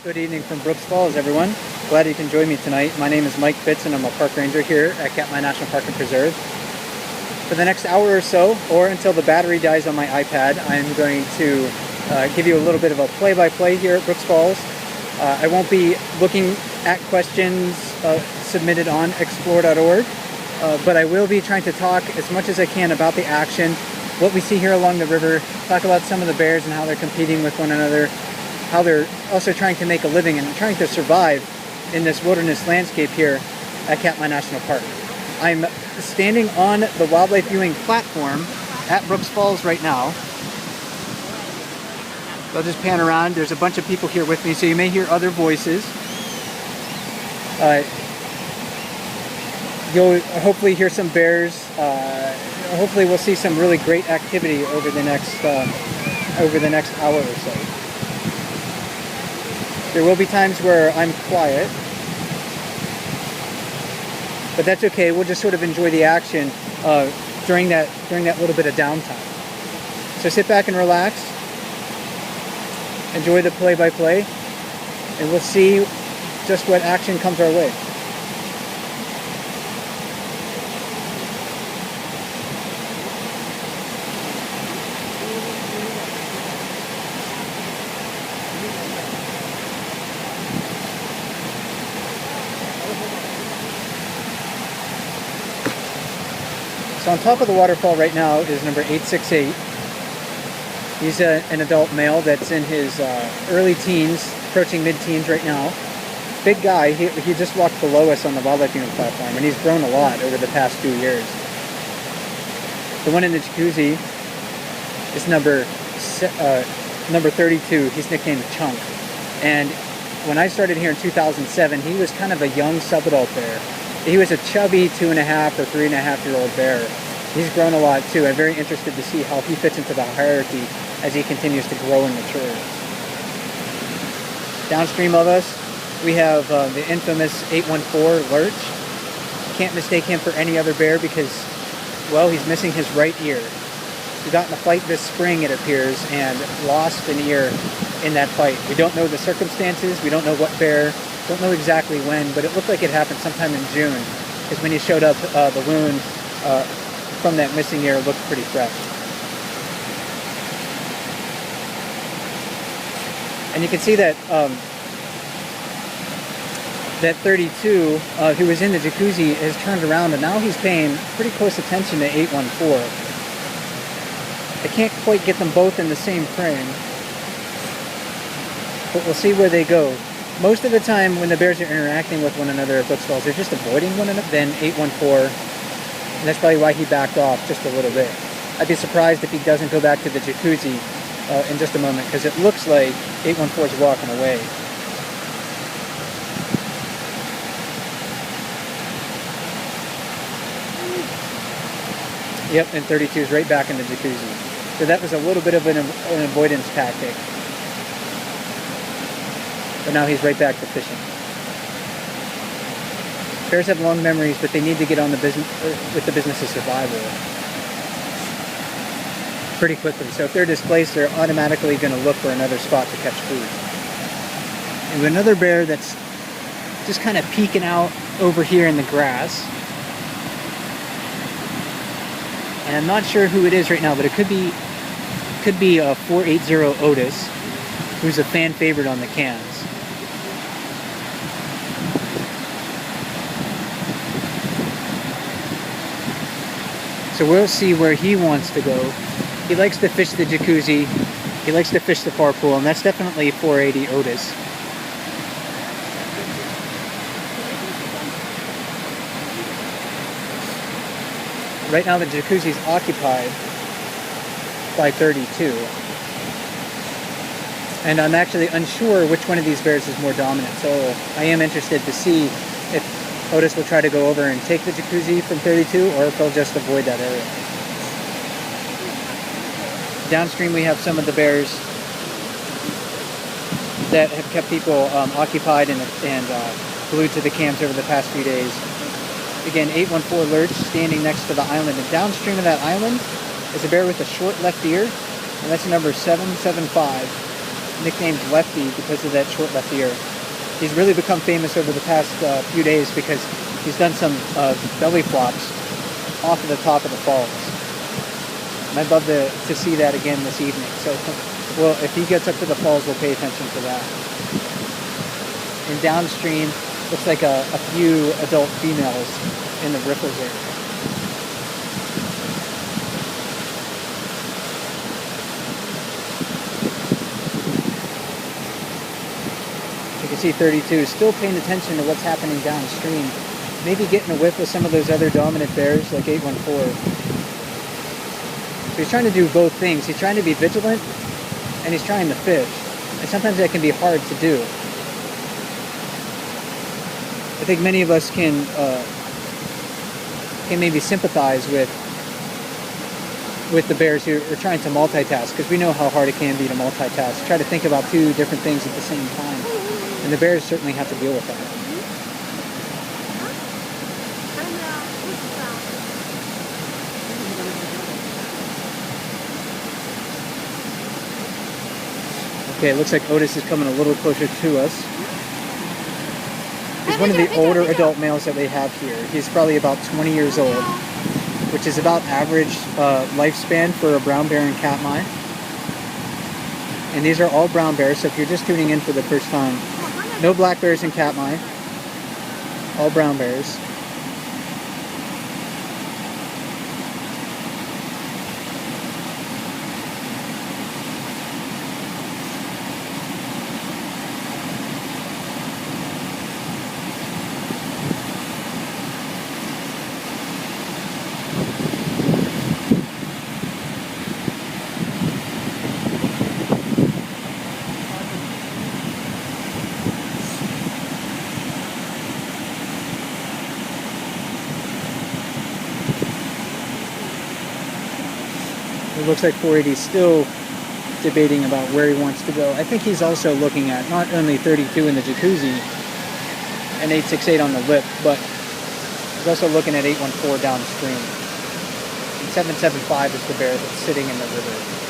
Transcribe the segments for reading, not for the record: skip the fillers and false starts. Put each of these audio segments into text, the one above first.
Good evening from Brooks Falls, everyone. Glad you can join me tonight. My name is Mike Fitz and I'm a park ranger here at Katmai National Park and Preserve. For the next hour or so, or until the battery dies on my iPad, I'm going to give you a little bit of a play-by-play here at Brooks Falls. I won't be looking at questions submitted on explore.org, but I will be trying to talk as much as I can about the action, what we see here along the river, talk about some of the bears and how they're competing with one another, how they're also trying to make a living and trying to survive in this wilderness landscape here at Katmai National Park. I'm standing on the wildlife viewing platform at Brooks Falls right now. I'll just pan around. There's a bunch of people here with me, so you may hear other voices. You'll hopefully hear some bears. Hopefully we'll see some really great activity over the next hour or so. There will be times where I'm quiet, but that's okay. We'll just sort of enjoy the action during that little bit of downtime. So sit back and relax, enjoy the play-by-play, and we'll see just what action comes our way. So on top of the waterfall right now is number 868. He's an adult male that's in his early teens, approaching mid-teens right now. Big guy. He just walked below us on the wildlife viewing platform, and he's grown a lot over the past few years. The one in the jacuzzi is number 32. He's nicknamed Chunk. And when I started here in 2007, he was kind of a young sub-adult bear. He was a chubby 2.5 or 3.5-year-old bear. He's grown a lot too. I'm very interested to see how he fits into the hierarchy as he continues to grow and mature. Downstream of us, we have the infamous 814 Lurch. Can't mistake him for any other bear because, well, he's missing his right ear. He got in a fight this spring, it appears, and lost an ear in that fight. We don't know the circumstances. We don't know what bear. Don't know exactly when, but it looked like it happened sometime in June, because when he showed up, the wound from that missing ear looked pretty fresh. And you can see that that 32, who was in the jacuzzi, has turned around, and now he's paying pretty close attention to 814. I can't quite get them both in the same frame, but we'll see where they go. Most of the time when the bears are interacting with one another at Brooks Falls, they're just avoiding one another. Then 814, and that's probably why he backed off just a little bit. I'd be surprised if he doesn't go back to the jacuzzi in just a moment, because it looks like 814 is walking away. Yep, and 32 is right back in the jacuzzi. So that was a little bit of an avoidance tactic. But now he's right back to fishing. Bears have long memories, but they need to get on the business with the business of survival pretty quickly. So if they're displaced, they're automatically going to look for another spot to catch food. And another bear that's just kind of peeking out over here in the grass. And I'm not sure who it is right now, but it could be 480 Otis, who's a fan favorite on the cans. So we'll see where he wants to go. He likes to fish the jacuzzi. He likes to fish the far pool, and that's definitely 480 Otis. Right now the jacuzzi is occupied by 32. And I'm actually unsure which one of these bears is more dominant, so I am interested to see if Otis will try to go over and take the jacuzzi from 32, or if they'll just avoid that area. Downstream we have some of the bears that have kept people occupied and glued to the cams over the past few days. Again, 814 Lurch standing next to the island, and downstream of that island is a bear with a short left ear, and that's number 775. nicknamed Lefty because of that short left ear. He's really become famous over the past few days because he's done some belly flops off of the top of the falls. And I'd love to see that again this evening. So, well, if he gets up to the falls, we'll pay attention to that. And downstream, looks like a few adult females in the riffles area. You can see 32 is still paying attention to what's happening downstream. Maybe getting a whiff with some of those other dominant bears like 814. So he's trying to do both things. He's trying to be vigilant and he's trying to fish. And sometimes that can be hard to do. I think many of us can maybe sympathize with the bears who are trying to multitask, because we know how hard it can be to multitask. Try to think about two different things at the same time. And the bears certainly have to deal with that. Okay, it looks like Otis is coming a little closer to us. He's one of the older adult males that they have here. He's probably about 20 years old, which is about average lifespan for a brown bear in Katmai. And these are all brown bears, so if you're just tuning in for the first time, no black bears in Katmai, all brown bears. It looks like 480 is still debating about where he wants to go. I think he's also looking at not only 32 in the jacuzzi and 868 on the lip, but he's also looking at 814 downstream. And 775 is the bear that's sitting in the river.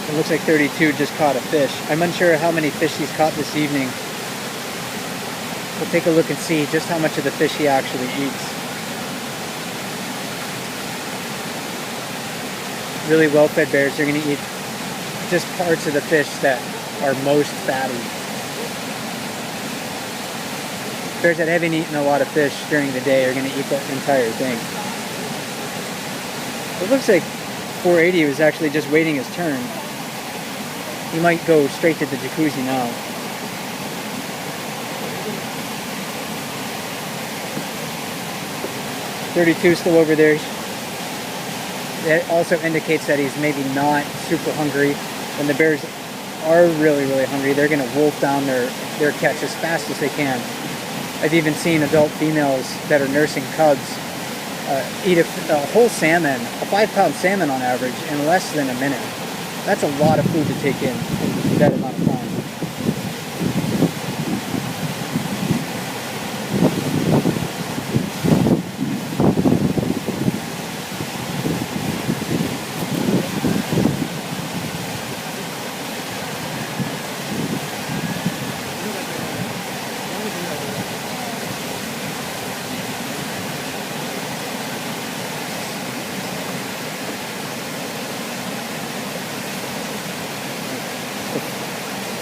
It looks like 32 just caught a fish. I'm unsure how many fish he's caught this evening. We'll take a look and see just how much of the fish he actually eats. Really well-fed bears are going to eat just parts of the fish that are most fatty. Bears that haven't eaten a lot of fish during the day are going to eat the entire thing. It looks like 480 was actually just waiting his turn. He might go straight to the jacuzzi now. .32 still over there. That also indicates that he's maybe not super hungry. When the bears are really, really hungry, they're going to wolf down their catch as fast as they can. I've even seen adult females that are nursing cubs eat a whole salmon, a 5-pound salmon on average, in less than a minute. That's a lot of food to take in that amount of time.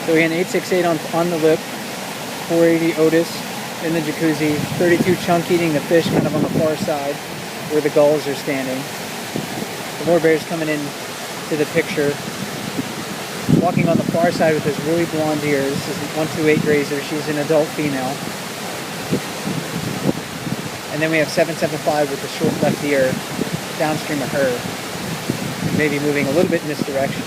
So again, 868 on the lip, 480 Otis in the jacuzzi, 32 Chunk eating the fish kind of on the far side where the gulls are standing. The more bears coming in to the picture. Walking on the far side with his really blonde ears. This is 128 Grazer. She's an adult female. And then we have 775 with the short left ear downstream of her. Maybe moving a little bit in this direction.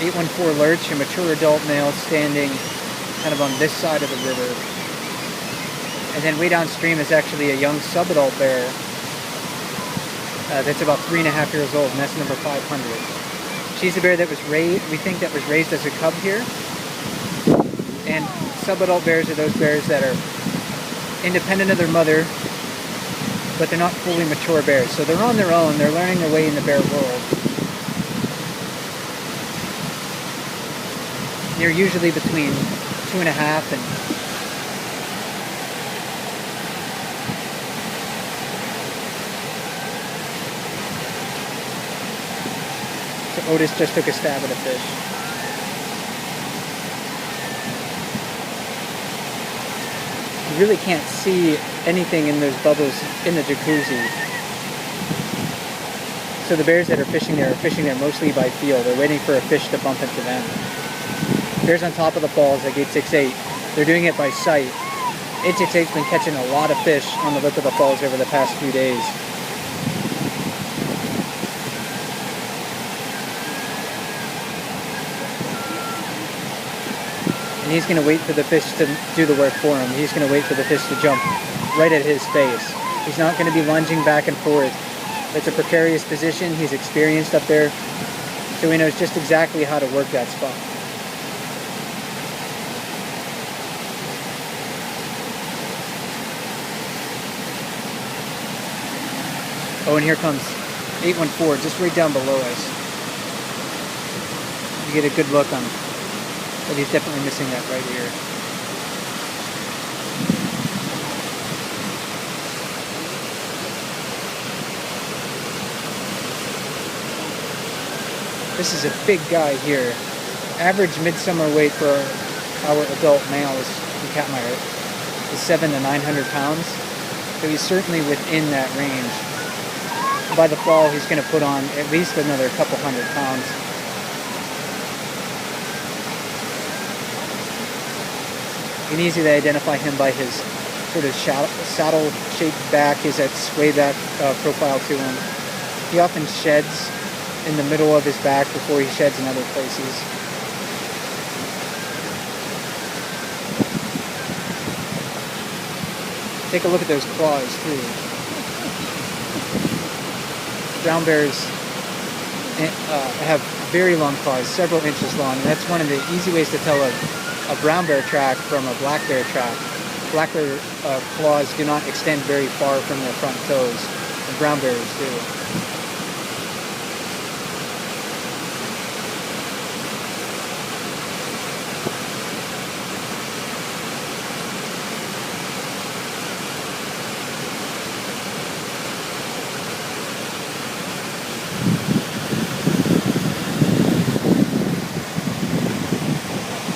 .814 Lurch, a mature adult male standing kind of on this side of the river. And then way downstream is actually a young subadult bear that's about 3.5 years old, and that's number 500. She's the bear that was raised, we think that was raised as a cub here. And subadult bears are those bears that are independent of their mother, but they're not fully mature bears. So they're on their own, they're learning their way in the bear world. They're usually between 2.5 and so Otis just took a stab at a fish. You really can't see anything in those bubbles in the jacuzzi. So the bears that are fishing there mostly by feel. They're waiting for a fish to bump into them. Bears on top of the falls like 868, they're doing it by sight. 868's been catching a lot of fish on the lip of the falls over the past few days. And he's going to wait for the fish to do the work for him. He's going to wait for the fish to jump right at his face. He's not going to be lunging back and forth. It's a precarious position. He's experienced up there, so he knows just exactly how to work that spot. Oh, and here comes 814, just right down below us. You get a good look on him. But he's definitely missing that right ear. This is a big guy here. Average midsummer weight for our adult males in Katmai is 700 to 900 pounds. So he's certainly within that range. By the fall, he's going to put on at least another couple hundred pounds. You can easily identify him by his sort of saddle-shaped back, his that sway back profile to him. He often sheds in the middle of his back before he sheds in other places. Take a look at those claws, too. Brown bears have very long claws, several inches long, and that's one of the easy ways to tell a brown bear track from a black bear track. Black bear claws do not extend very far from their front toes, and brown bears do.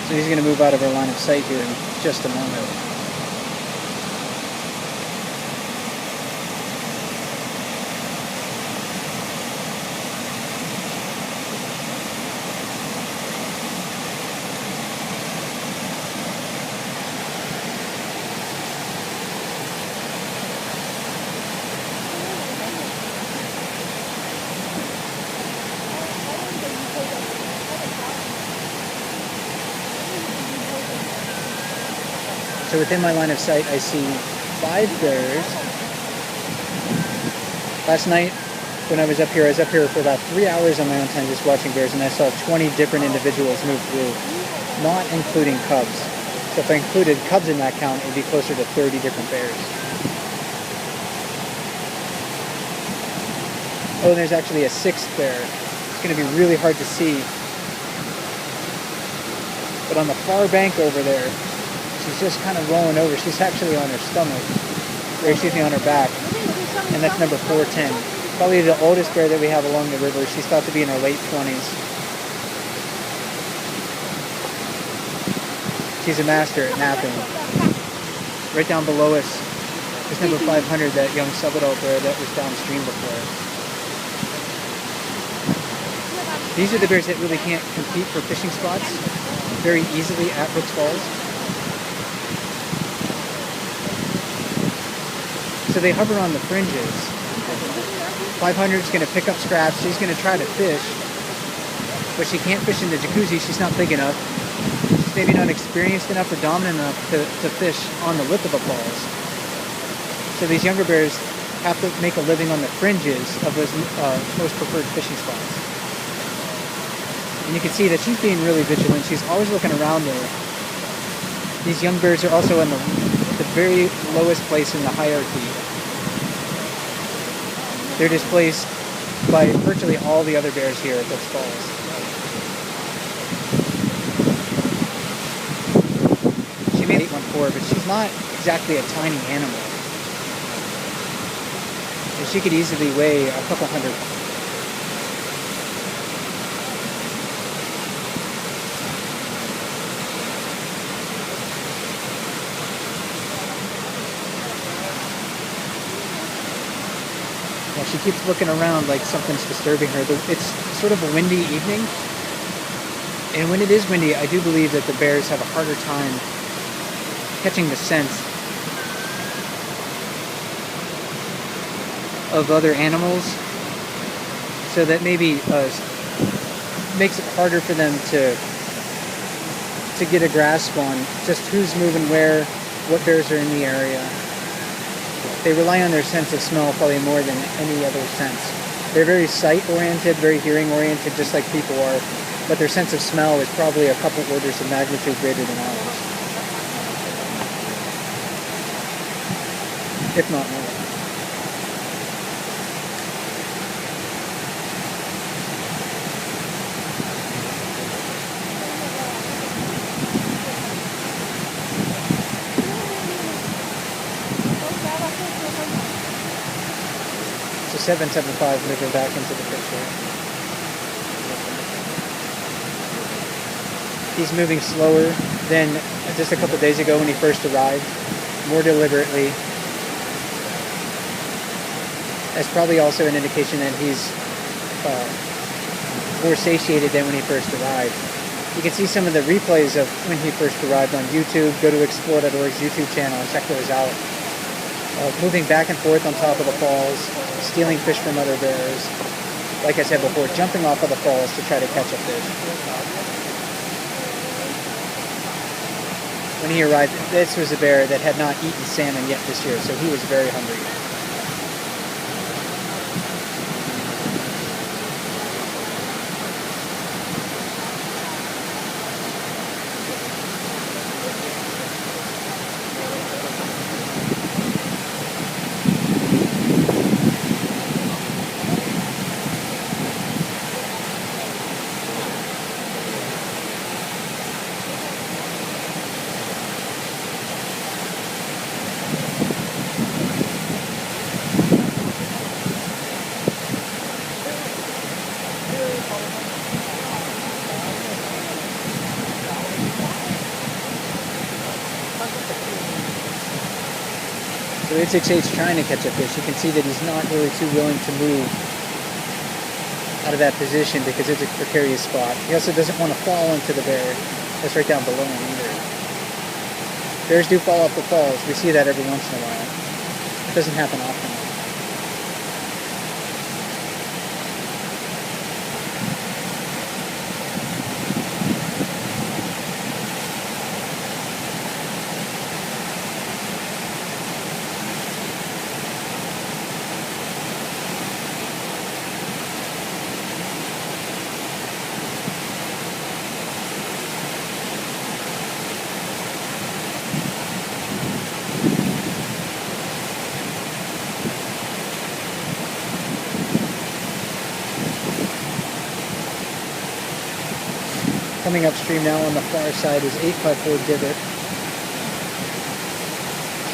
So he's going to move out of our line of sight here in just a moment. So within my line of sight, I see 5 bears. Last night, when I was up here for about 3 hours on my own time just watching bears, and I saw 20 different individuals move through, not including cubs. So if I included cubs in that count, it would be closer to 30 different bears. Oh, and there's actually a 6th bear. It's going to be really hard to see. But on the far bank over there, she's just kind of rolling over. She's actually on her stomach, or excuse me, on her back. And that's number 410. Probably the oldest bear that we have along the river. She's thought to be in her late 20s. She's a master at napping. Right down below us is number 500, that young sub-adult bear that was downstream before. These are the bears that really can't compete for fishing spots very easily at Brooks Falls. So they hover on the fringes. 500 is going to pick up scraps. She's going to try to fish, but she can't fish in the jacuzzi. She's not big enough. She's maybe not experienced enough or dominant enough to fish on the lip of the falls. So these younger bears have to make a living on the fringes of those most preferred fishing spots. And you can see that she's being really vigilant. She's always looking around there. These young bears are also in the very lowest place in the hierarchy. They're displaced by virtually all the other bears here at Brooks Falls. She may eat 1.4, but she's not exactly a tiny animal. And she could easily weigh a couple hundred. She keeps looking around like something's disturbing her. It's sort of a windy evening. And when it is windy, I do believe that the bears have a harder time catching the scent of other animals. So that maybe makes it harder for them to get a grasp on just who's moving where, what bears are in the area. They rely on their sense of smell probably more than any other sense. They're very sight-oriented, very hearing-oriented, just like people are, but their sense of smell is probably a couple orders of magnitude greater than ours, if not more. So 775 moving back into the picture. He's moving slower than just a couple days ago when he first arrived, more deliberately. That's probably also an indication that he's more satiated than when he first arrived. You can see some of the replays of when he first arrived on YouTube. Go to Explore.org's YouTube channel and check those out. Moving back and forth on top of the falls, stealing fish from other bears. Like I said before, jumping off of the falls to try to catch a fish. When he arrived, this was a bear that had not eaten salmon yet this year, so he was very hungry. So 868's trying to catch a fish. You can see that he's not really too willing to move out of that position because it's a precarious spot. He also doesn't want to fall into the bear that's right down below him either. Bears do fall off the falls. We see that every once in a while. It doesn't happen often. Coming upstream now on the far side is 854 Divot.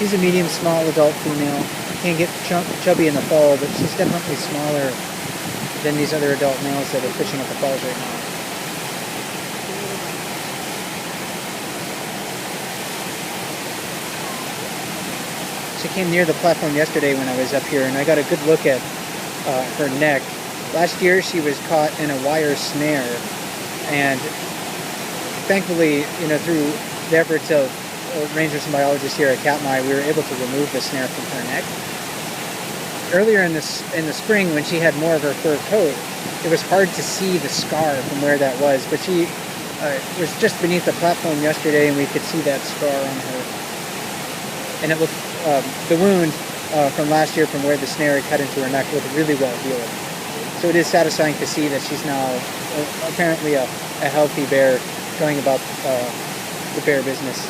She's a medium small adult female. Can get chubby in the fall, but she's definitely smaller than these other adult males that are fishing at the falls right now. She came near the platform yesterday when I was up here, and I got a good look at her neck. Last year she was caught in a wire snare, and thankfully, through the efforts of rangers and biologists here at Katmai, we were able to remove the snare from her neck. Earlier in the spring, when she had more of her fur coat, it was hard to see the scar from where that was, but she was just beneath the platform yesterday, and we could see that scar on her. And it looked, the wound from last year, from where the snare had cut into her neck, looked really well healed. So it is satisfying to see that she's now apparently a healthy bear going about the bear business.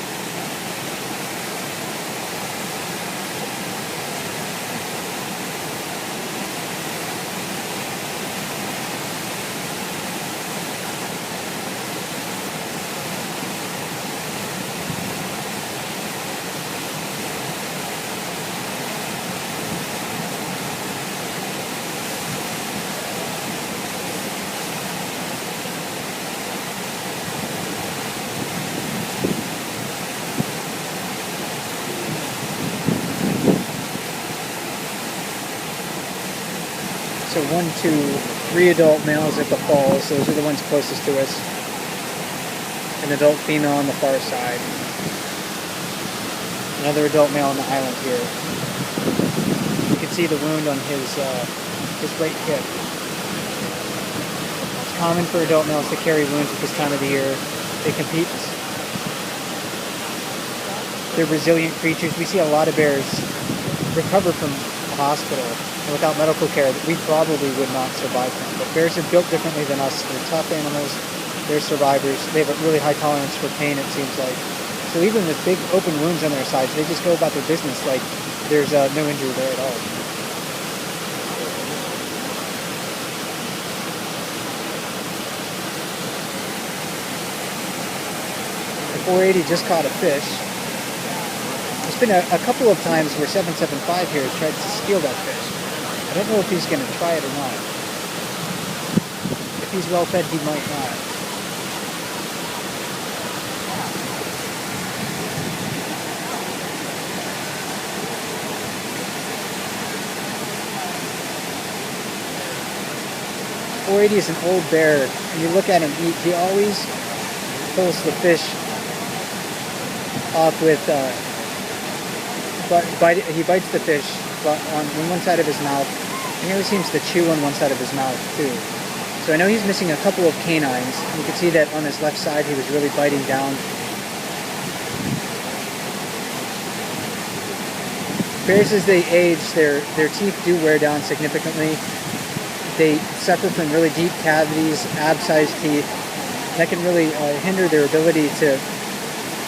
So 1, 2, 3 adult males at the falls. Those are the ones closest to us. An adult female on the far side. Another adult male on the island here. You can see the wound on his right hip. It's common for adult males to carry wounds at this time of the year. They compete. They're resilient creatures. We see a lot of bears recover from the hospital. And without medical care, we probably would not survive them. But bears are built differently than us. They're tough animals. They're survivors. They have a really high tolerance for pain, it seems like. So even with big open wounds on their sides, they just go about their business like there's no injury there at all. The 480 just caught a fish. There's been a couple of times where 775 here has tried to steal that fish. I don't know if he's going to try it or not. If he's well fed, he might not. .480 is an old bear. When you look at him eat, he always pulls the fish off with, he bites the fish on one side of his mouth, and he always seems to chew on one side of his mouth too. So I know he's missing a couple of canines. You can see that on his left side he was really biting down. Bears, as they age, their teeth do wear down significantly. They suffer from really deep cavities, ab-sized teeth. That can really hinder their ability to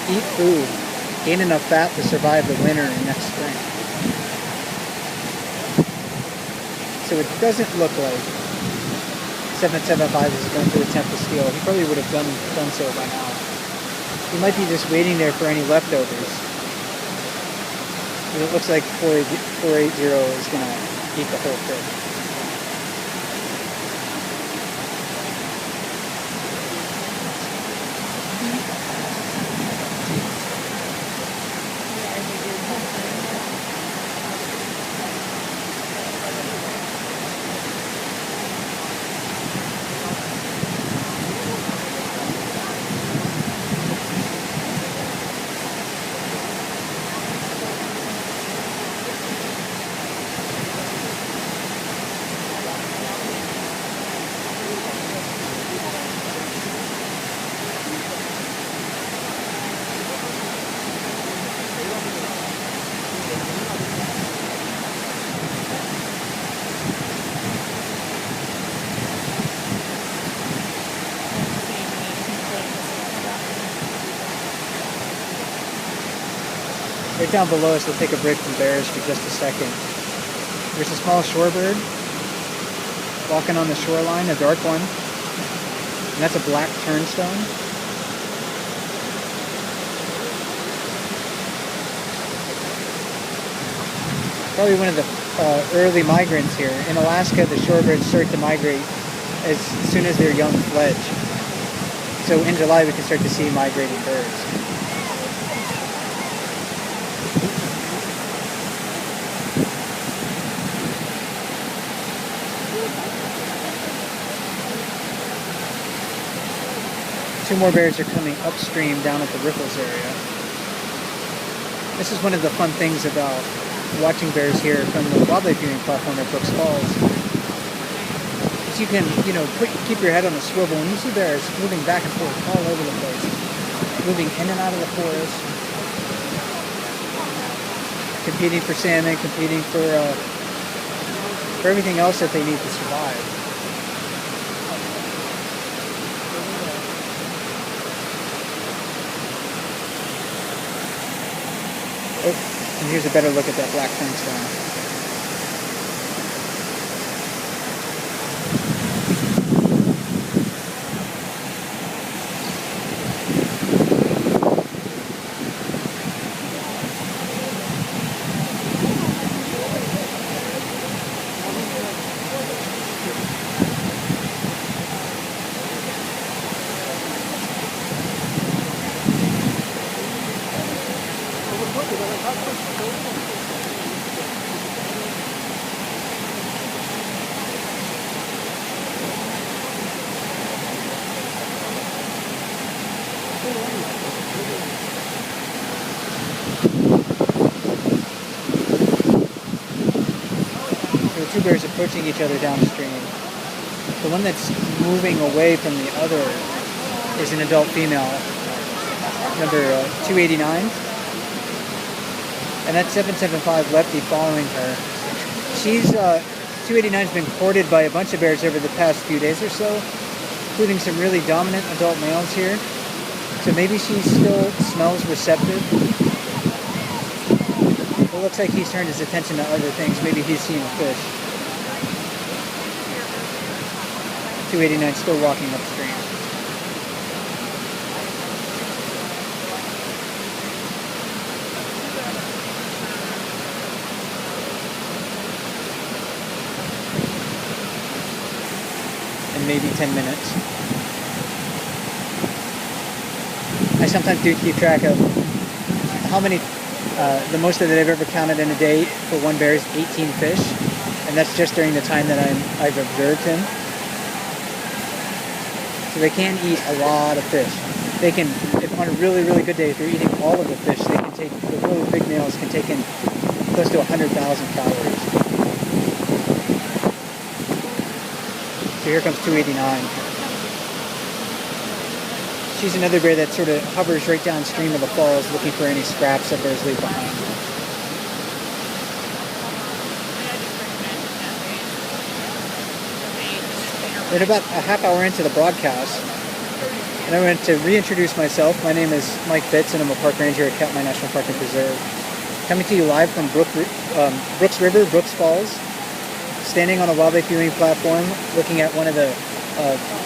eat food, gain enough fat to survive the winter and next spring. So it doesn't look like 775 is going to attempt to steal. He probably would have done so by now. He might be just waiting there for any leftovers. But it looks like 480 is going to eat the whole fish. Right down below us, we'll take a break from bears for just a second. There's a small shorebird walking on the shoreline, a dark one, and that's a black turnstone. probably one of the early migrants here. In Alaska, the shorebirds start to migrate as soon as they're young fledge. So in July, we can start to see migrating birds. Two more bears are coming upstream down at the riffles area. This is one of the fun things about watching bears here from the wildlife viewing platform at Brooks Falls. Is you can, keep your head on a swivel and you see bears moving back and forth all over the place, moving in and out of the forest, competing for salmon, competing for everything else that they need to survive. Oh, and here's a better look at that black fernstone. There are two bears approaching each other downstream. The one that's moving away from the other is an adult female, number 289. And that's 775 lefty following her. She's 289's been courted by a bunch of bears over the past few days or so, including some really dominant adult males here. So maybe she still smells receptive. It looks like he's turned his attention to other things. Maybe he's seen a fish. 289 still walking upstream. In maybe 10 minutes. I sometimes do keep track of how many, the most that I've ever counted in a day for one bear is 18 fish, and that's just during the time that I've observed him. So they can eat a lot of fish. They can, if on a really, really good day, if they're eating all of the fish, they can take, the really big males can take in close to 100,000 calories. So here comes 289. She's another bear that sort of hovers right downstream of the falls looking for any scraps that bears leave behind. We're about a half hour into the broadcast, and I want to reintroduce myself. My name is Mike Fitz, and I'm a park ranger at Katmai National Park and Preserve. Coming to you live from Brooks River, Brooks Falls, standing on a wildlife viewing platform, looking at one of the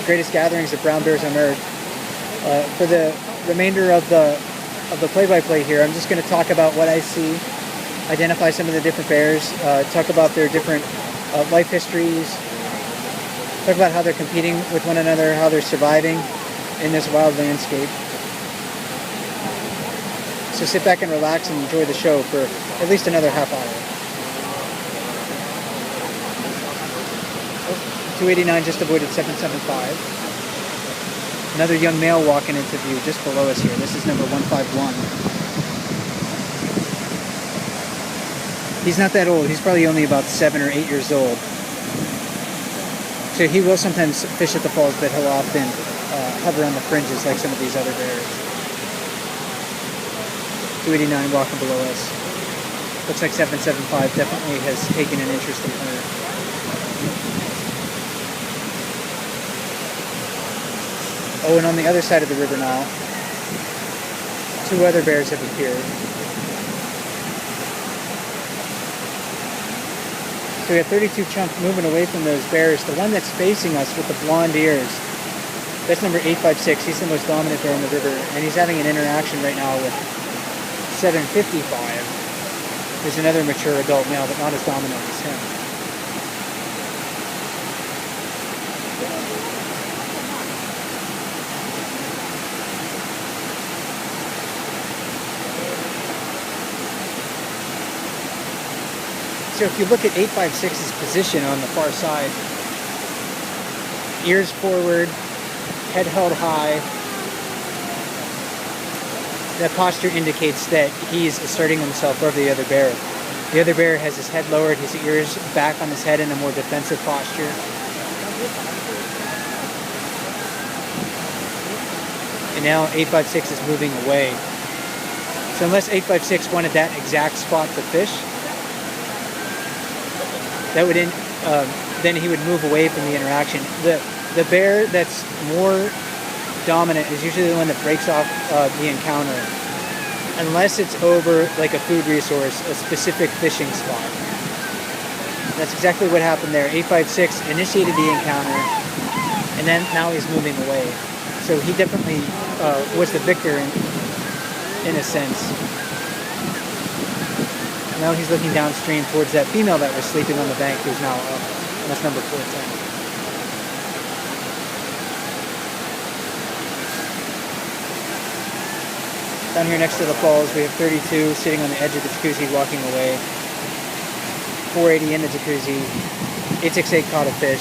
greatest gatherings of brown bears on Earth. For the remainder of the play-by-play here, I'm just going to talk about what I see, identify some of the different bears, talk about their different life histories, talk about how they're competing with one another, how they're surviving in this wild landscape. So sit back and relax and enjoy the show for at least another half hour. 289 just avoided 775. Another young male walking into view just below us here. This is number 151. He's not that old. He's probably only about 7 or 8 years old. So he will sometimes fish at the falls, but he'll often hover on the fringes like some of these other bears. 289 walking below us. Looks like 775 definitely has taken an interest in her. Oh, and on the other side of the river now, two other bears have appeared. So we have 32 chunk moving away from those bears. The one that's facing us with the blonde ears, that's number 856. He's the most dominant bear in the river, and he's having an interaction right now with 755. There's another mature adult male, but not as dominant as him. So if you look at 856's position on the far side, ears forward, head held high, that posture indicates that he's asserting himself over the other bear. The other bear has his head lowered, his ears back on his head in a more defensive posture. And now 856 is moving away. So unless 856 wanted that exact spot to fish, that would then he would move away from the interaction. The bear that's more dominant is usually the one that breaks off the encounter, unless it's over like a food resource, a specific fishing spot. That's exactly what happened there. 856 initiated the encounter, and then now he's moving away. So he definitely was the victor in a sense. Now he's looking downstream towards that female that was sleeping on the bank, who's now up. And that's number 410. Down here next to the falls, we have 32 sitting on the edge of the jacuzzi walking away. 480 in the jacuzzi. 868 caught a fish.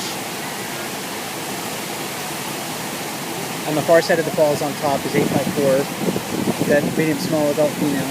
On the far side of the falls on top is 854, that medium small adult female.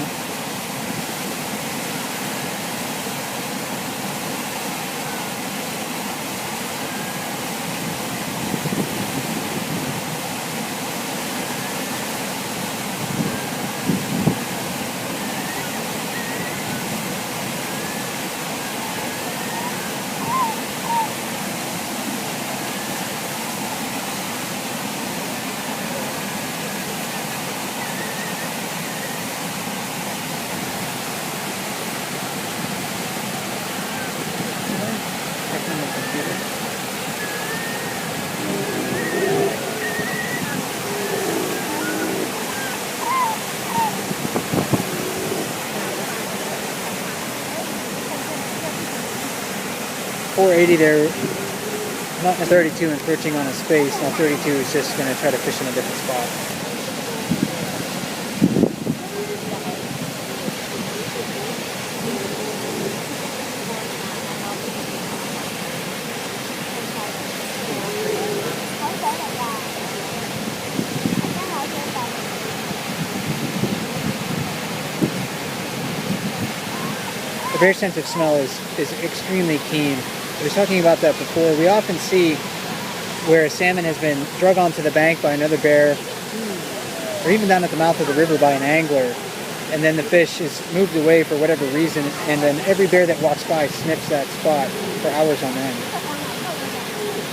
.480 there, not in 32 encroaching on his space. Now 32 is just going to try to fish in a different spot. The bear's sense of smell is extremely keen. I was talking about that before. We often see where a salmon has been drug onto the bank by another bear, or even down at the mouth of the river by an angler, and then the fish is moved away for whatever reason, and then every bear that walks by sniffs that spot for hours on end.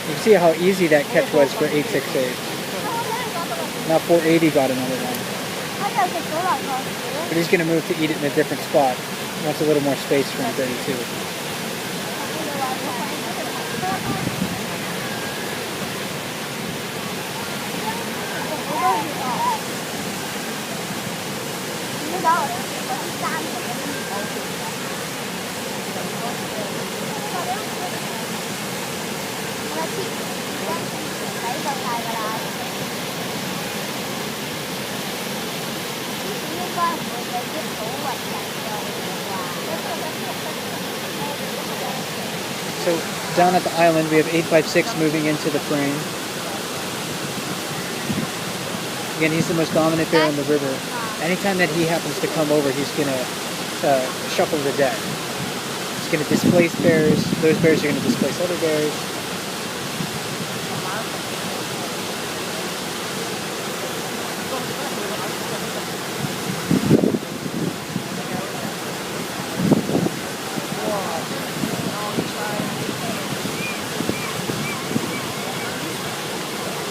You can see how easy that catch was for 868. Now 480 got another one. But he's going to move to eat it in a different spot. He wants a little more space from 32. So down at the island we have 856 moving into the frame. Again, he's the most dominant bear in the river. Anytime that he happens to come over, he's going to shuffle the deck. He's going to displace bears. Those bears are going to displace other bears.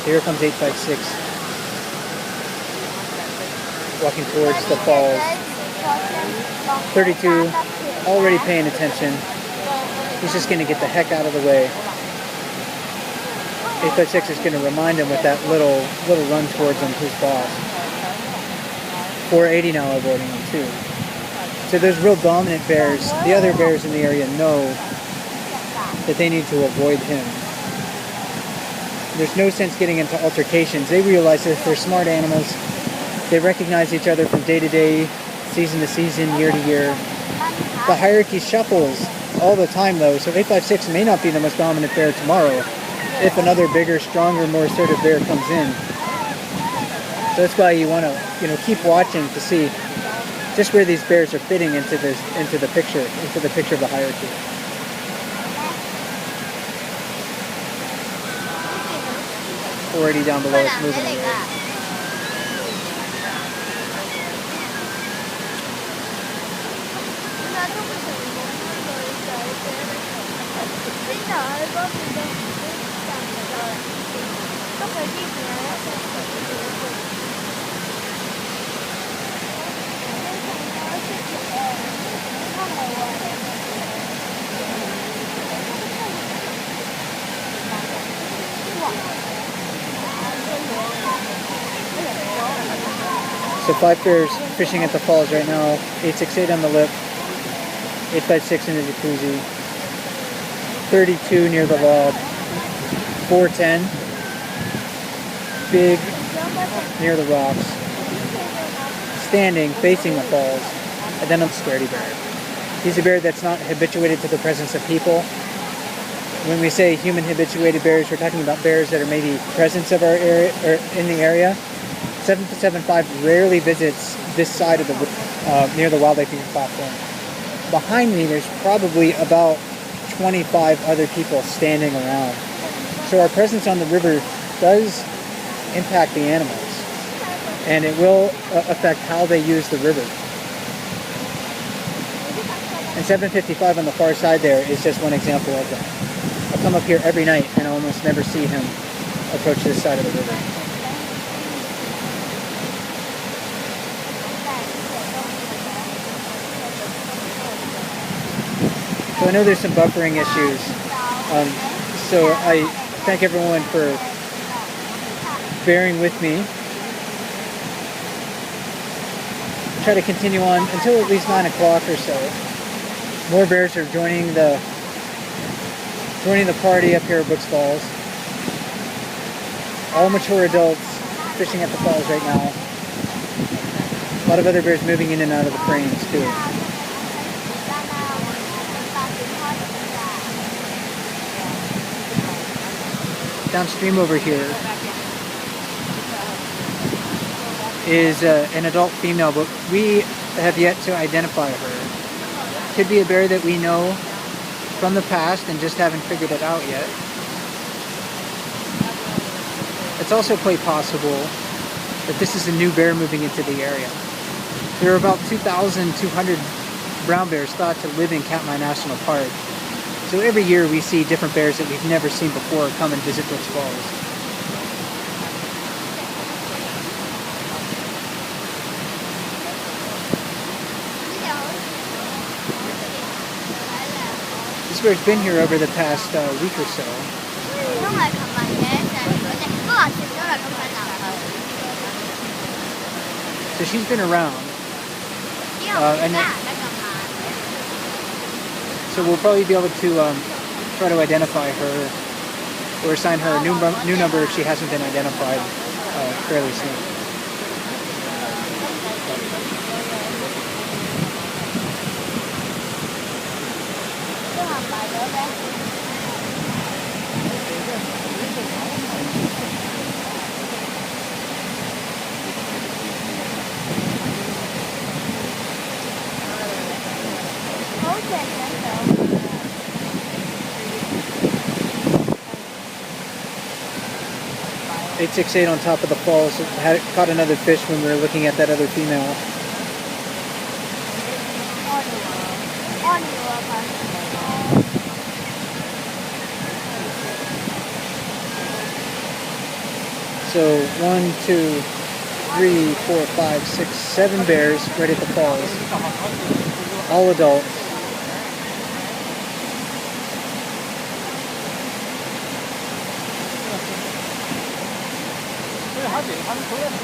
Here comes 856, walking towards the falls. 32, already paying attention. He's just going to get the heck out of the way. 856 is going to remind him with that little run towards him, who's boss. 480 now avoiding him too. So those real dominant bears, the other bears in the area know that they need to avoid him. There's no sense getting into altercations. They realize that they're smart animals. They recognize each other from day to day, season to season, year to year. The hierarchy shuffles all the time though, so 856 may not be the most dominant bear tomorrow if another bigger, stronger, more assertive bear comes in. So that's why you want to, keep watching to see just where these bears are fitting into the picture of the hierarchy. Already down below, it's moving away. So 5 bears fishing at the falls right now. 868 on the lip, 856 in the jacuzzi, 32 near the log, 410 big near the rocks, standing facing the falls, and then a scaredy bear. He's a bear that's not habituated to the presence of people. When we say human habituated bears, we're talking about bears that are maybe presence of our area or in the area. 775 rarely visits this side of the near the wildlife viewing platform. Behind me, there's probably about 25 other people standing around. So our presence on the river does impact the animals, and it will affect how they use the river. And 755 on the far side there is just one example of that. I come up here every night and I almost never see him approach this side of the river. So I know there's some buffering issues, so I thank everyone for bearing with me. Try to continue on until at least 9 o'clock or so. More bears are joining the party up here at Brooks Falls. All mature adults fishing at the falls right now. A lot of other bears moving in and out of the frames too. Downstream over here is an adult female, but we have yet to identify her. Could be a bear that we know from the past and just haven't figured it out yet. It's also quite possible that this is a new bear moving into the area. There are about 2,200 brown bears thought to live in Katmai National Park. So every year we see different bears that we've never seen before come and visit Brooks Falls. This bear's been here over the past week or so. So she's been around. So we'll probably be able to try to identify her or assign her a new number if she hasn't been identified fairly soon. Eight 6-8 on top of the falls. Caught another fish when we were looking at that other female. So 1, 2, 3, 4, 5, 6, 7 bears right at the falls. All adults.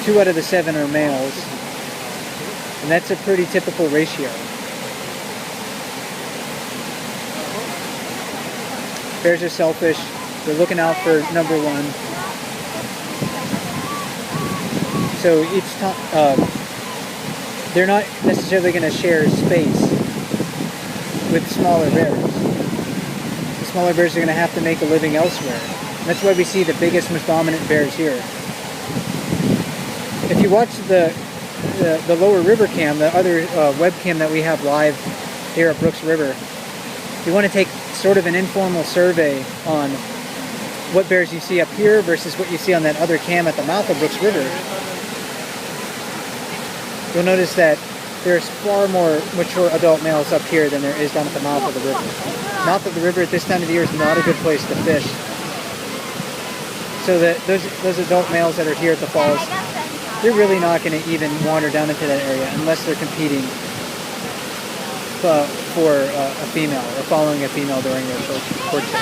Two out of the 7 are males, and that's a pretty typical ratio. Bears are selfish. They're looking out for number one. So each time, they're not necessarily going to share space with smaller bears. The smaller bears are going to have to make a living elsewhere. And that's why we see the biggest, most dominant bears here. If you watch the lower river cam, the other webcam that we have live here at Brooks River, you want to take sort of an informal survey on what bears you see up here versus what you see on that other cam at the mouth of Brooks River. You'll notice that there's far more mature adult males up here than there is down at the mouth of the river. Mouth of the river at this time of the year is not a good place to fish. So that those adult males that are here at the falls, they're really not going to even wander down into that area unless they're competing for a female or following a female during their courtship.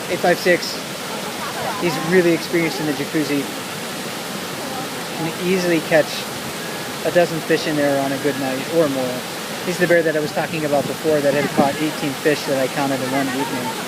856, he's really experienced in the jacuzzi. Can easily catch a dozen fish in there on a good night or more. He's the bear that I was talking about before that had caught 18 fish that I counted in one evening.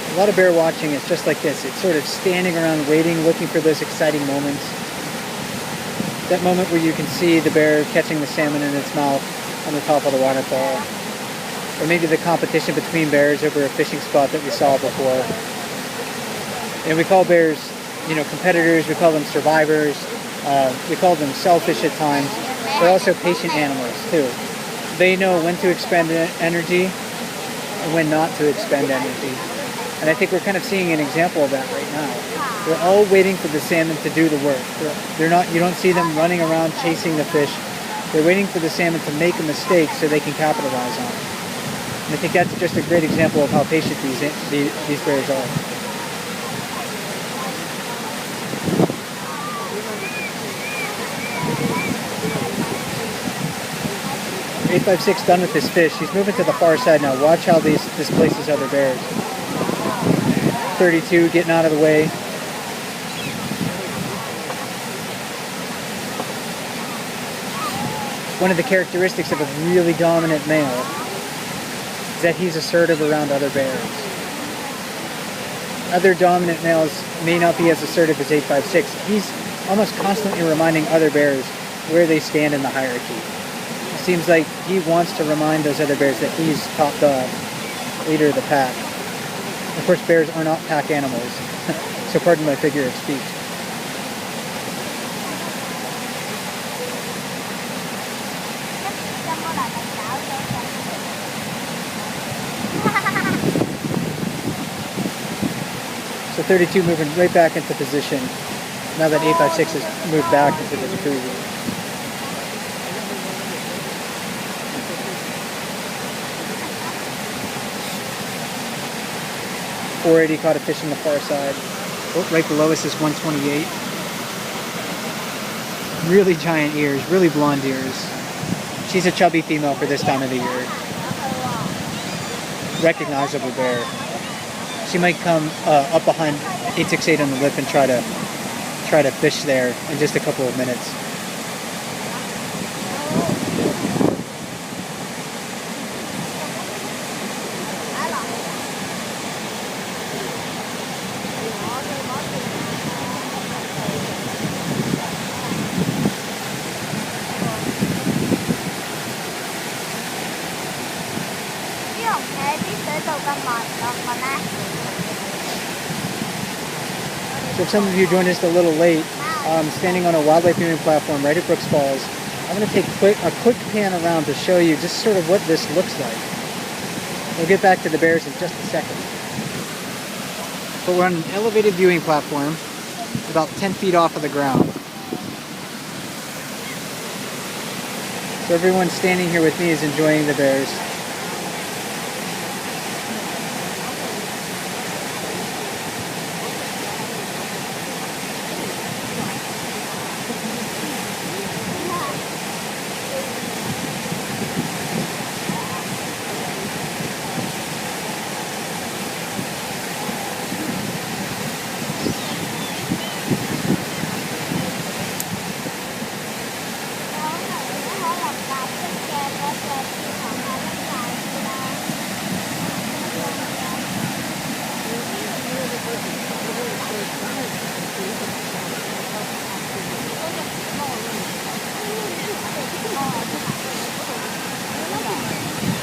A lot of bear watching is just like this. It's sort of standing around waiting, looking for those exciting moments. That moment where you can see the bear catching the salmon in its mouth on the top of the waterfall. Or maybe the competition between bears over a fishing spot that we saw before. And we call bears, competitors. We call them survivors. We call them selfish at times. They're also patient animals too. They know when to expend energy and when not to expend energy. And I think we're kind of seeing an example of that right now. They're all waiting for the salmon to do the work. You don't see them running around chasing the fish. They're waiting for the salmon to make a mistake so they can capitalize on it. And I think that's just a great example of how patient these bears are. .856 done with this fish. He's moving to the far side now. Watch how this displaces other bears. 32 getting out of the way. One of the characteristics of a really dominant male is that he's assertive around other bears. Other dominant males may not be as assertive as 856. He's almost constantly reminding other bears where they stand in the hierarchy. It seems like he wants to remind those other bears that he's top dog, leader of the pack. Of course, bears are not pack animals, so pardon my figure of speech. So 32 moving right back into position now that 856 has moved back into the jacuzzi. 480 caught a fish on the far side. Oh, right below us is 128. Really giant ears, really blonde ears. She's a chubby female for this time of the year. Recognizable bear. She might come up behind 868 on the lip and try to fish there in just a couple of minutes. So if some of you joined us a little late, I'm standing on a wildlife viewing platform right at Brooks Falls. I'm going to take a quick pan around to show you just sort of what this looks like. We'll get back to the bears in just a second. But we're on an elevated viewing platform, about 10 feet off of the ground. So everyone standing here with me is enjoying the bears.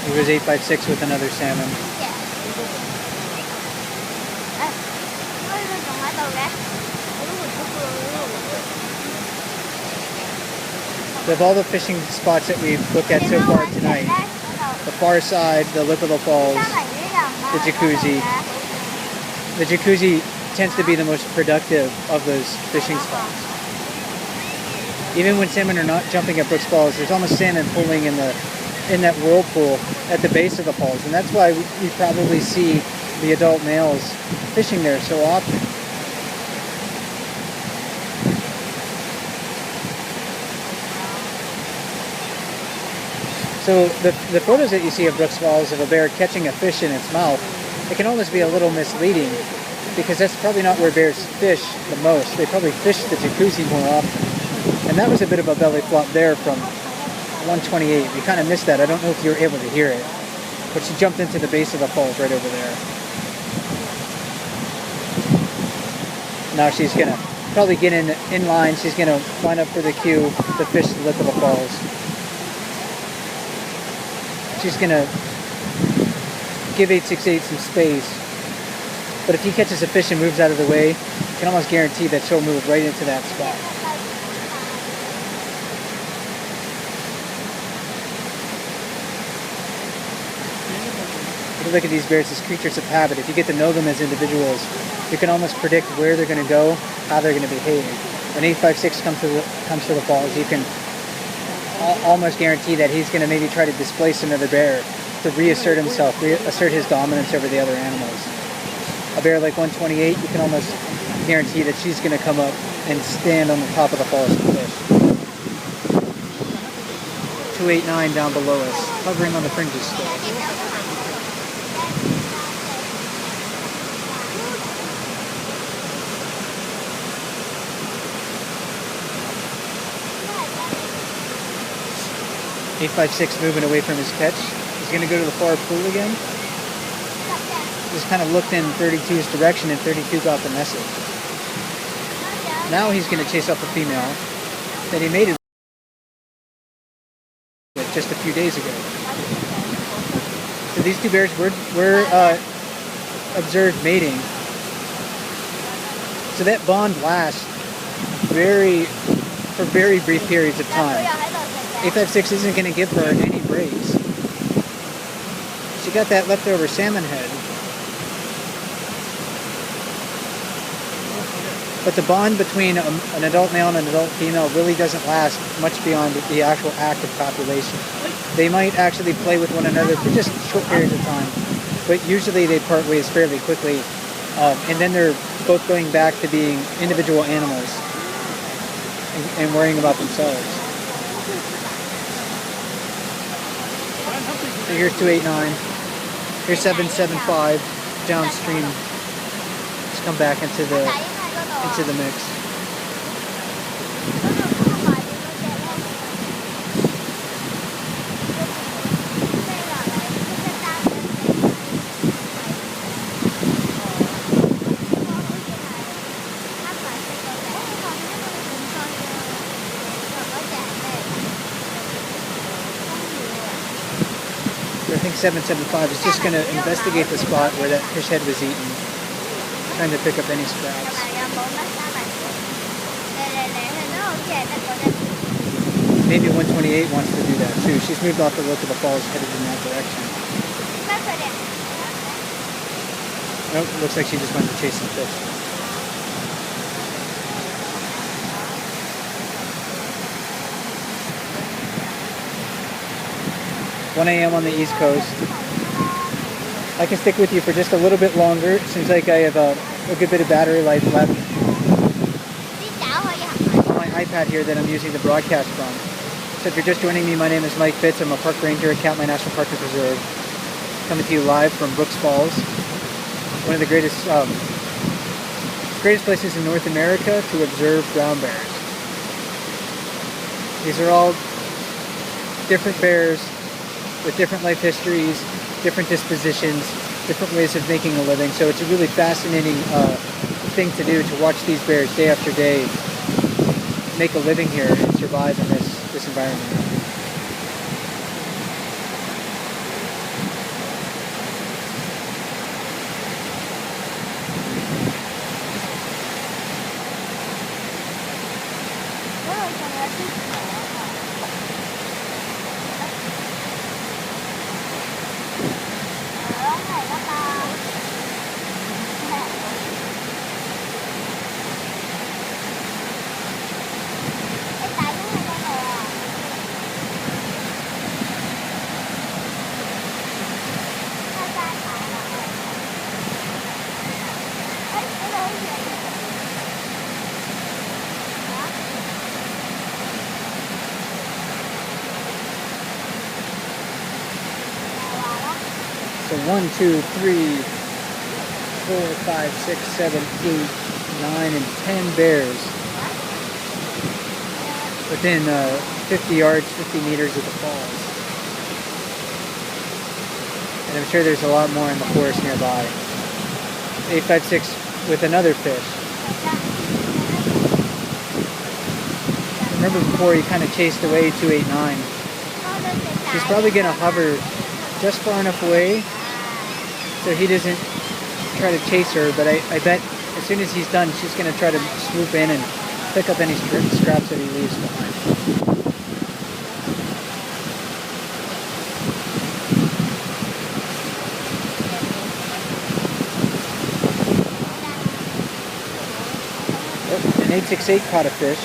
It was 856 with another salmon. So of all the fishing spots that we've looked at so far tonight, the far side, the lip of the falls, the jacuzzi. The jacuzzi tends to be the most productive of those fishing spots. Even when salmon are not jumping at Brooks Falls, there's almost salmon pulling in that whirlpool at the base of the falls, and that's why we probably see the adult males fishing there so often. So the photos that you see of Brooks Falls of a bear catching a fish in its mouth, it can almost be a little misleading, because that's probably not where bears fish the most. They probably fish the jacuzzi more often. And that was a bit of a belly flop there from 128. We kind of missed that. I don't know if you were able to hear it, but she jumped into the base of the falls right over there. Now she's gonna probably get in line. She's gonna line up for the cue to fish the lip of the falls. She's gonna give 868 some space, but if he catches a fish and moves out of the way, you can almost guarantee that she'll move right into that spot. If you look at these bears as creatures of habit, if you get to know them as individuals, you can almost predict where they're going to go, how they're going to behave. When 856 comes to the falls, you can almost guarantee that he's going to maybe try to displace another bear to reassert himself, reassert his dominance over the other animals. A bear like 128, you can almost guarantee that she's going to come up and stand on the top of the falls and fish. 289 down below us, hovering on the fringes still. .856 moving away from his catch. He's going to go to the far pool again. Just kind of looked in 32's direction, and 32 got the message. Now he's going to chase off a female that he mated with just a few days ago. So these two bears were observed mating. So that bond lasts for very brief periods of time. 856 isn't going to give her any breaks. She got that leftover salmon head. But the bond between an adult male and an adult female really doesn't last much beyond the actual active copulation. They might actually play with one another for just short periods of time, but usually they part ways fairly quickly, and then they're both going back to being individual animals and worrying about themselves. So here's 289, here's 775 downstream. Let's come back into the mix. So I think 775 is just going to investigate the spot where that fish head was eaten, trying to pick up any scraps. maybe 128 wants to do that too. She's moved off the look of the falls, headed in that direction. Nope, looks like she just went to chase some fish. 1 a.m. on the East Coast. I can stick with you for just a little bit longer. Seems like I have a good bit of battery life left on my iPad here that I'm using the broadcast from. So if you're just joining me, my name is Mike Fitz. I'm a park ranger at Katmai National Park and Preserve. Coming to you live from Brooks Falls, one of the greatest places in North America to observe brown bears. These are all different bears with different life histories, different dispositions, different ways of making a living. So it's a really fascinating thing to do, to watch these bears day after day make a living here and survive in this environment. So 1, 2, 3, 4, 5, 6, 7, 8, 9, and 10 bears within 50 yards, 50 meters of the falls. And I'm sure there's a lot more in the forest nearby. 856 with another fish. Remember before he kind of chased away 289. He's probably going to hover just far enough away so he doesn't try to chase her, but I bet as soon as he's done, she's going to try to swoop in and pick up any scraps that he leaves behind. Oh, an 868 caught a fish.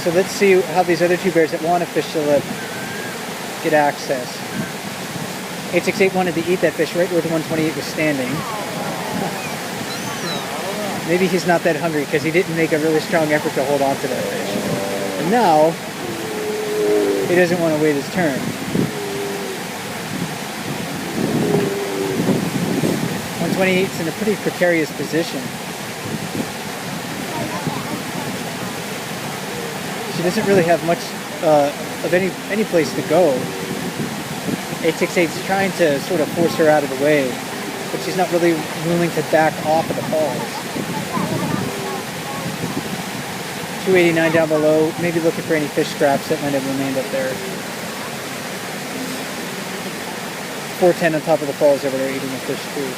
So let's see how these other two bears that want to fish the lip get access. 868 wanted to eat that fish right where the 128 was standing. Maybe he's not that hungry because he didn't make a really strong effort to hold on to that fish. And now, he doesn't want to wait his turn. 128's in a pretty precarious position. She doesn't really have much of any place to go. 868's trying to sort of force her out of the way, but she's not really willing to back off of the falls. 289 down below, maybe looking for any fish scraps that might have remained up there. 410 on top of the falls over there eating the fish too.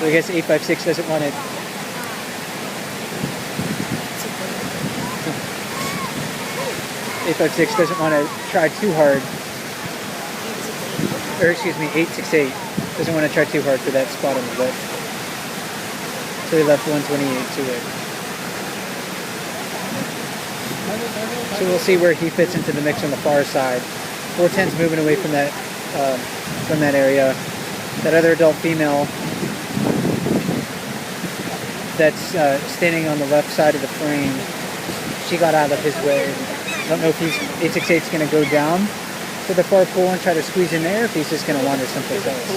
So I guess 856 doesn't want it. 856 doesn't want to try too hard. Or excuse me, 868 doesn't want to try too hard for that spot on the lip. So he left 128 to it. So we'll see where he fits into the mix on the far side. 410's moving away from that area. That other adult female that's standing on the left side of the frame, she got out of his way. I don't know if 868's going to go down to the far pool and try to squeeze in there, if he's just going to wander someplace else.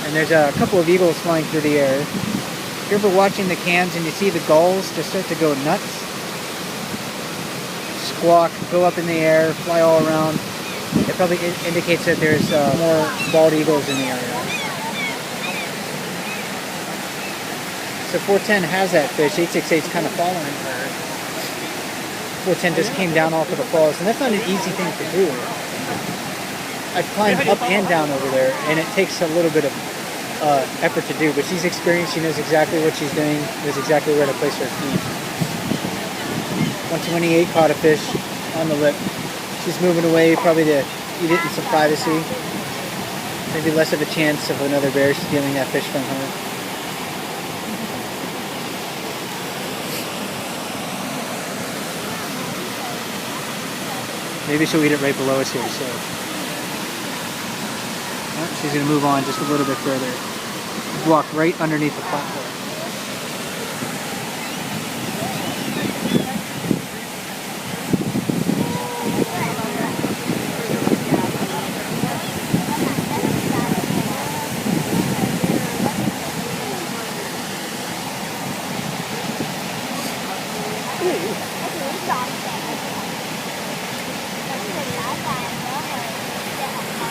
And there's a couple of eagles flying through the air. If you're ever watching the cams and you see the gulls just start to go nuts, squawk, go up in the air, fly all around, it probably indicates that there's more bald eagles in the area. So 410 has that fish. 868's kind of following her. 410 just came down off of the falls, and that's not an easy thing to do. I've climbed up and down over there, and it takes a little bit of effort to do, but she's experienced. She knows exactly what she's doing, knows exactly where to place her feet. 128 caught a fish on the lip. She's moving away, probably to eat it in some privacy. Maybe less of a chance of another bear stealing that fish from her. Maybe she'll eat it right below us here, so. Oh, she's going to move on just a little bit further. Walk right underneath the platform.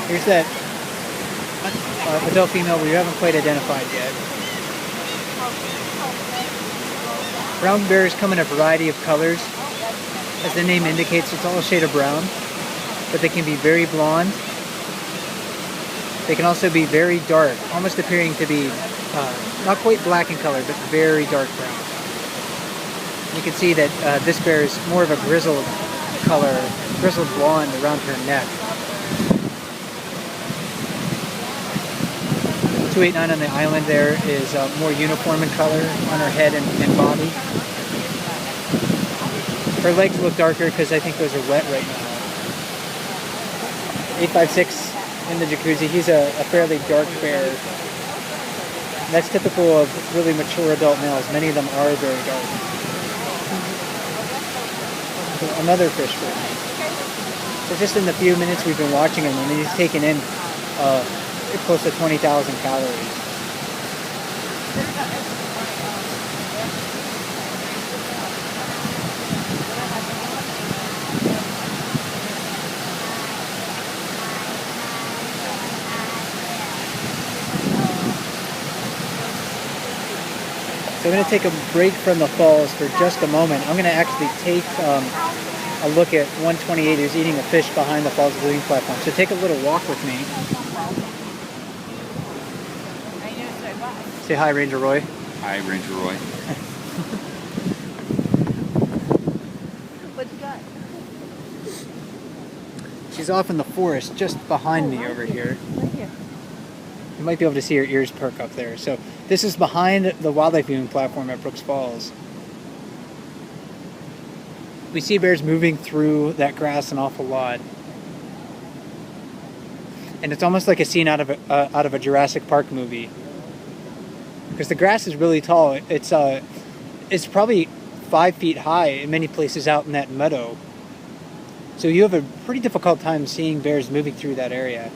Here's that adult female we haven't quite identified yet. Brown bears come in a variety of colors. As the name indicates, it's all a shade of brown, but they can be very blonde. They can also be very dark, almost appearing to be not quite black in color, but very dark brown. You can see that this bear is more of a grizzled color, grizzled blonde around her neck. 289 on the island there is more uniform in color on her head and body. Her legs look darker because I think those are wet right now. 856 in the jacuzzi, he's a fairly dark bear. That's typical of really mature adult males. Many of them are very dark. So another fish for me. So just in the few minutes we've been watching him, I mean, he's taken in close to 20,000 calories. So I'm going to take a break from the falls for just a moment. I'm going to actually take a look at 128 who's eating a fish behind the falls viewing platform. So take a little walk with me. Say hi, Ranger Roy. Hi, Ranger Roy. What you got? She's off in the forest just behind me over here. Right here. You might be able to see her ears perk up there. So this is behind the wildlife viewing platform at Brooks Falls. We see bears moving through that grass an awful lot. And it's almost like a scene out of a Jurassic Park movie. Because the grass is really tall. It's probably 5 feet high in many places out in that meadow. So you have a pretty difficult time seeing bears moving through that area.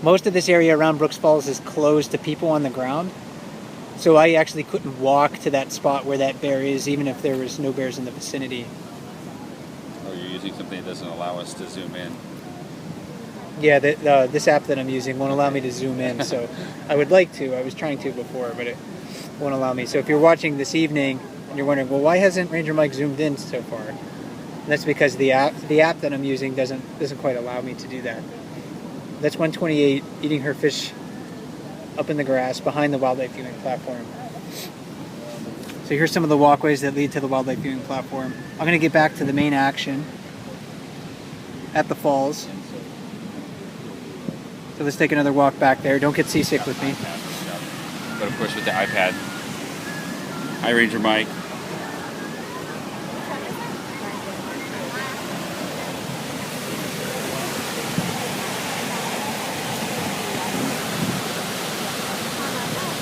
Most of this area around Brooks Falls is closed to people on the ground. So I actually couldn't walk to that spot where that bear is, even if there was no bears in the vicinity. Oh, you're using something that doesn't allow us to zoom in. Yeah, this app that I'm using won't allow me to zoom in, so I would like to. I was trying to before, but it won't allow me. So if you're watching this evening and you're wondering, well, why hasn't Ranger Mike zoomed in so far? And that's because the app that I'm using doesn't quite allow me to do that. That's 128 eating her fish up in the grass behind the wildlife viewing platform. So here's some of the walkways that lead to the wildlife viewing platform. I'm going to get back to the main action at the falls. So let's take another walk back there. Don't get seasick with me. But of course with the iPad. Hi, Ranger Mike.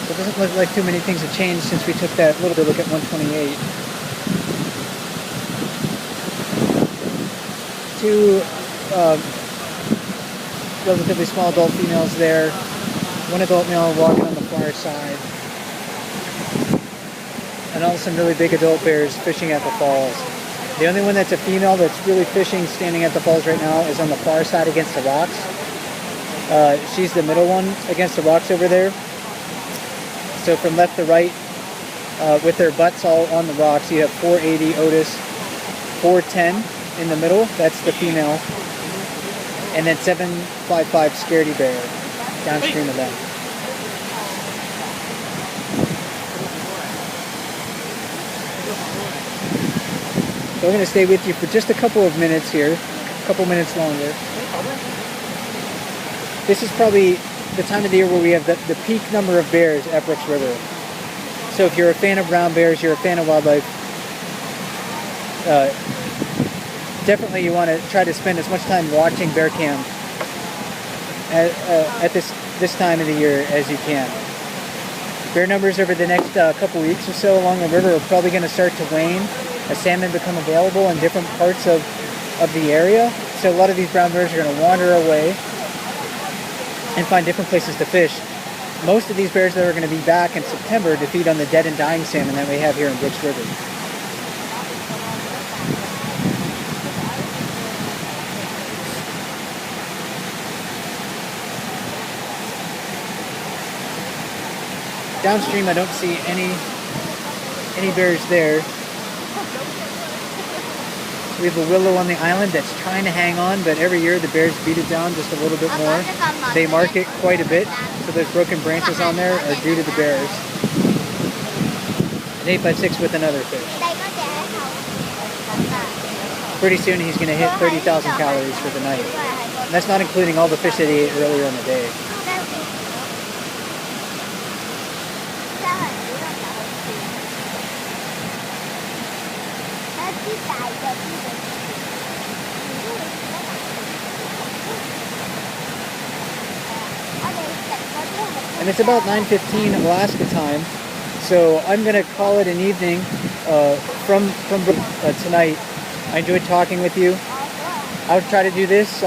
So it doesn't look like too many things have changed since we took that little bit look at 128. Two relatively small adult females there. One adult male walking on the far side. And also some really big adult bears fishing at the falls. The only one that's a female that's really fishing standing at the falls right now is on the far side against the rocks. She's the middle one against the rocks over there. So from left to right, with their butts all on the rocks, you have 480 Otis, 410 in the middle, that's the female. And then 755 Scaredy Bear downstream of them. So we're going to stay with you for just a couple of minutes here, a couple minutes longer. This is probably the time of the year where we have the peak number of bears at Brooks River. So if you're a fan of brown bears, you're a fan of wildlife, definitely you want to try to spend as much time watching bear cam at this time of the year as you can. Bear numbers over the next couple weeks or so along the river are probably going to start to wane as salmon become available in different parts of the area. So a lot of these brown bears are going to wander away and find different places to fish. Most of these bears that are going to be back in September to feed on the dead and dying salmon that we have here in Brooks River. Downstream, I don't see any bears there. We have a willow on the island that's trying to hang on, but every year the bears beat it down just a little bit more. They mark it quite a bit, so those broken branches on there are due to the bears. An 8x6 with another fish. Pretty soon he's going to hit 30,000 calories for the night. And that's not including all the fish that he ate earlier in the day. And it's about 9:15 Alaska time, so I'm going to call it an evening from tonight. I enjoyed talking with you. I'll try to do this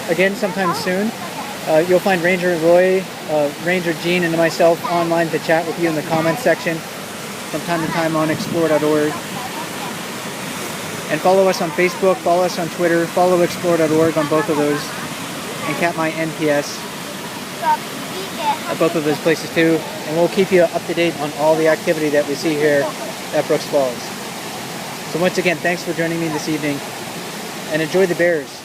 again sometime soon. You'll find Ranger Roy, Ranger Gene, and myself online to chat with you in the comments section from time to time on explore.org. And follow us on Facebook, follow us on Twitter, follow explore.org on both of those, and Katmai NPS at both of those places too. And we'll keep you up to date on all the activity that we see here at Brooks Falls. So once again, thanks for joining me this evening, and enjoy the bears.